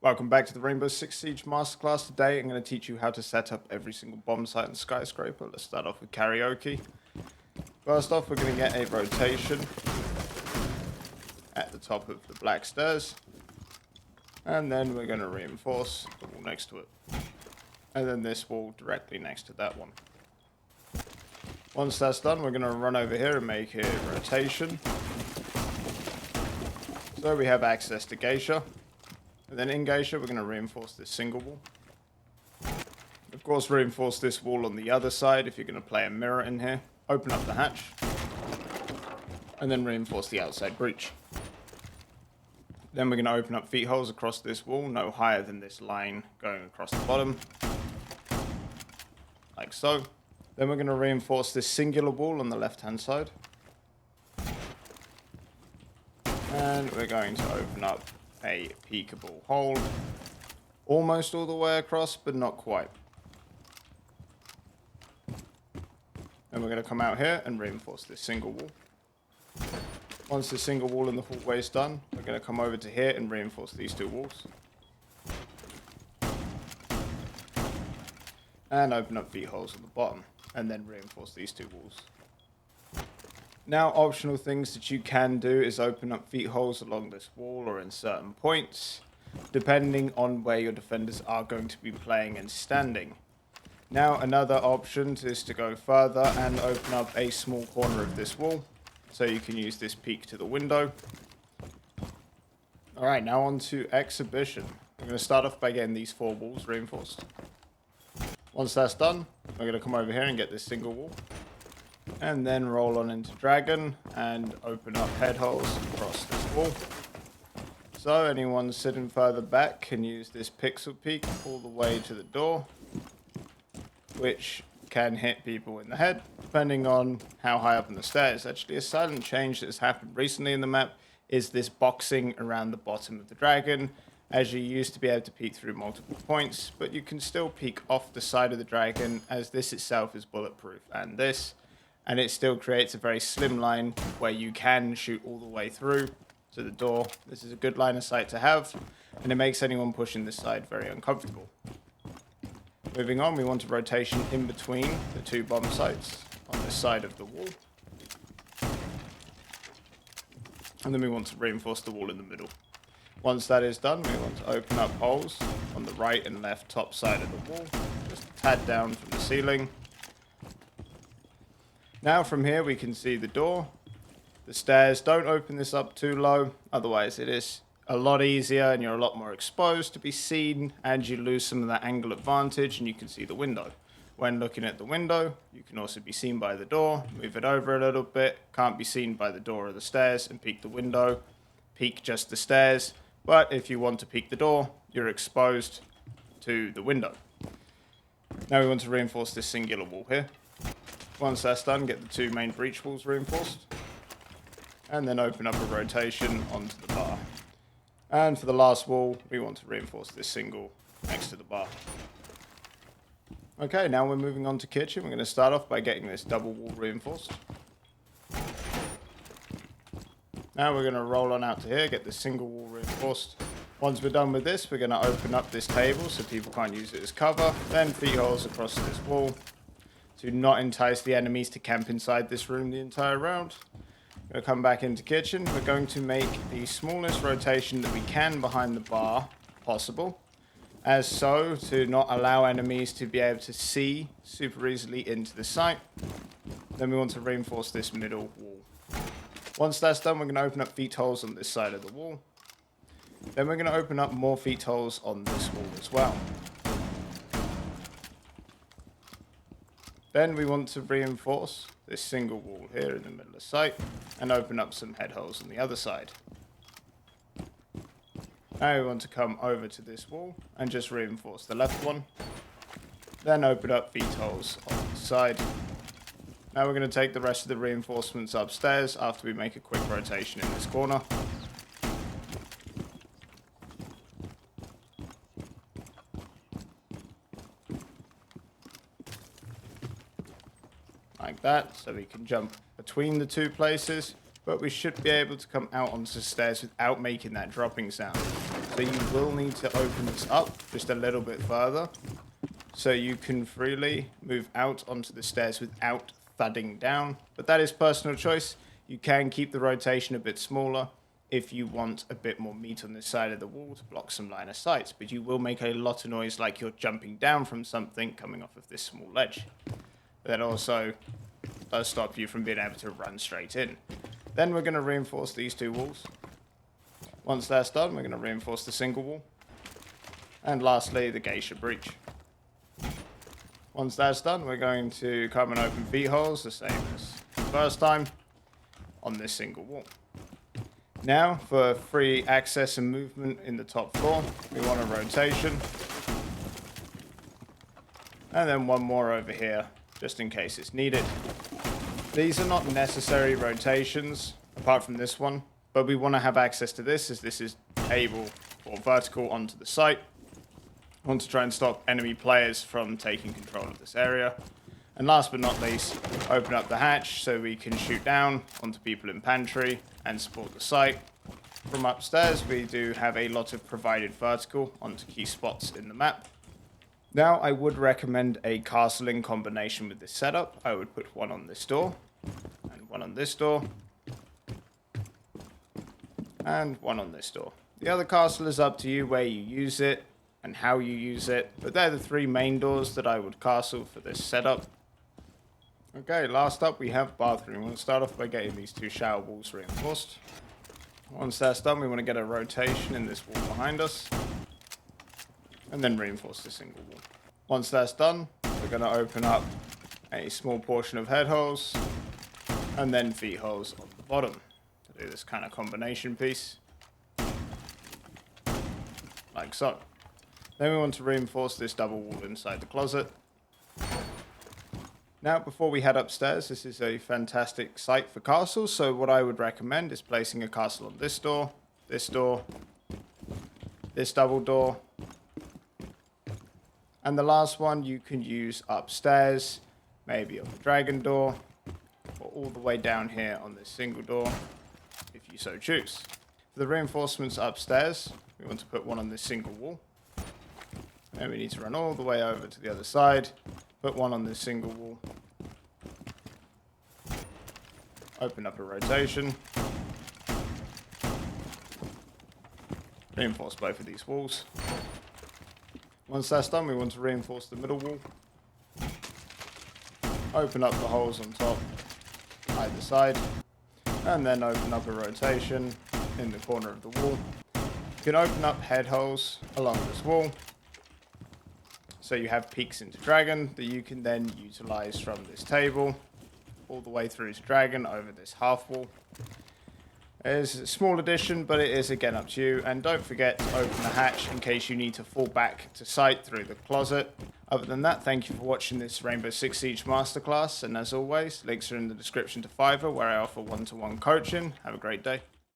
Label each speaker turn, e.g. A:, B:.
A: Welcome back to the Rainbow Six Siege Masterclass. Today I'm going to teach you how to set up every single bomb site in Skyscraper. Let's start off with Karaoke. First off, we're going to get a rotation at the top of the black stairs. And then we're going to reinforce the wall next to it. And then this wall directly next to that one. Once that's done, we're going to run over here and make a rotation. So we have access to Geisha. And then in Geisha, we're going to reinforce this single wall. Of course, reinforce this wall on the other side if you're going to play a mirror in here. Open up the hatch. And then reinforce the outside breach. Then we're going to open up feet holes across this wall, no higher than this line going across the bottom. Like so. Then we're going to reinforce this singular wall on the left-hand side. And we're going to open up a peekable hole almost all the way across, but not quite. And we're going to come out here and reinforce this single wall. Once the single wall in the hallway is done, we're going to come over to here and reinforce these two walls. And open up feet holes at the bottom, and then reinforce these two walls. Now, optional things that you can do is open up feet holes along this wall or in certain points, depending on where your defenders are going to be playing and standing. Now, another option is to go further and open up a small corner of this wall, so you can use this peek to the window. Alright, now on to exhibition. I'm going to start off by getting these four walls reinforced. Once that's done, I'm going to come over here and get this single wall. And then roll on into Dragon and open up head holes across this wall. So anyone sitting further back can use this pixel peek all the way to the door, which can hit people in the head, depending on how high up in the stairs. Actually, a silent change that has happened recently in the map is this boxing around the bottom of the Dragon, as you used to be able to peek through multiple points, but you can still peek off the side of the Dragon, as this itself is bulletproof, and it still creates a very slim line where you can shoot all the way through to the door. This is a good line of sight to have, and it makes anyone pushing this side very uncomfortable. Moving on, we want a rotation in between the two bomb sites on this side of the wall. And then we want to reinforce the wall in the middle. Once that is done, we want to open up holes on the right and left top side of the wall, just a tad down from the ceiling. Now from here we can see the door, the stairs. Don't open this up too low, otherwise it is a lot easier and you're a lot more exposed to be seen, and you lose some of that angle advantage and you can see the window. When looking at the window, you can also be seen by the door. Move it over a little bit, can't be seen by the door or the stairs, and peek the window, peek just the stairs. But if you want to peek the door, you're exposed to the window. Now we want to reinforce this singular wall here. Once that's done, get the two main breach walls reinforced. And then open up a rotation onto the bar. And for the last wall, we want to reinforce this single next to the bar. Okay, now we're moving on to kitchen. We're going to start off by getting this double wall reinforced. Now we're going to roll on out to here, get this single wall reinforced. Once we're done with this, we're going to open up this table so people can't use it as cover. Then feet holes across this wall to not entice the enemies to camp inside this room the entire round. We're going to come back into kitchen. We're going to make the smallest rotation that we can behind the bar possible, as so to not allow enemies to be able to see super easily into the site. Then we want to reinforce this middle wall. Once that's done, we're going to open up feet holes on this side of the wall. Then we're going to open up more feet holes on this wall as well. Then we want to reinforce this single wall here in the middle of the site and open up some head holes on the other side. Now we want to come over to this wall and just reinforce the left one. Then open up feet holes on the side. Now we're going to take the rest of the reinforcements upstairs after we make a quick rotation in this corner. Like that, so we can jump between the two places but we should be able to come out onto the stairs without making that dropping sound. So you will need to open this up just a little bit further so you can freely move out onto the stairs without thudding down. But that is personal choice. You can keep the rotation a bit smaller if you want a bit more meat on this side of the wall to block some line of sight, but you will make a lot of noise like you're jumping down from something coming off of this small ledge. That also does stop you from being able to run straight in. Then we're going to reinforce these two walls. Once that's done, we're going to reinforce the single wall. And lastly, the geisha breach. Once that's done, we're going to come and open feet holes, the same as the first time, on this single wall. Now, for free access and movement in the top floor, we want a rotation. And then one more over here, just in case it's needed. These are not necessary rotations, apart from this one, but we want to have access to this, as this is able or vertical onto the site. I want to try and stop enemy players from taking control of this area. And last but not least, open up the hatch so we can shoot down onto people in pantry and support the site. From upstairs, we do have a lot of provided vertical onto key spots in the map. Now, I would recommend a castle in combination with this setup. I would put one on this door, and one on this door, and one on this door. The other castle is up to you where you use it and how you use it, but they're the three main doors that I would castle for this setup. Okay, last up we have bathroom. We'll start off by getting these two shower walls reinforced. Once that's done, we want to get a rotation in this wall behind us, and then reinforce the single wall. Once that's done, we're going to open up a small portion of head holes, and then feet holes on the bottom to do this kind of combination piece, like so. Then we want to reinforce this double wall inside the closet. Now, before we head upstairs, this is a fantastic site for castles, so what I would recommend is placing a castle on this door, this double door, and the last one you can use upstairs, maybe on the dragon door, or all the way down here on this single door, if you so choose. For the reinforcements upstairs, we want to put one on this single wall. And we need to run all the way over to the other side, put one on this single wall, open up a rotation, reinforce both of these walls. Once that's done, we want to reinforce the middle wall, open up the holes on top, either side, and then open up a rotation in the corner of the wall. You can open up head holes along this wall, so you have peeks into dragon that you can then utilize from this table all the way through to dragon over this half wall. It is a small addition, but it is again up to you. And don't forget to open the hatch in case you need to fall back to sight through the closet. Other than that, thank you for watching this Rainbow Six Siege Masterclass. And as always, links are in the description to Fiverr, where I offer one-to-one coaching. Have a great day.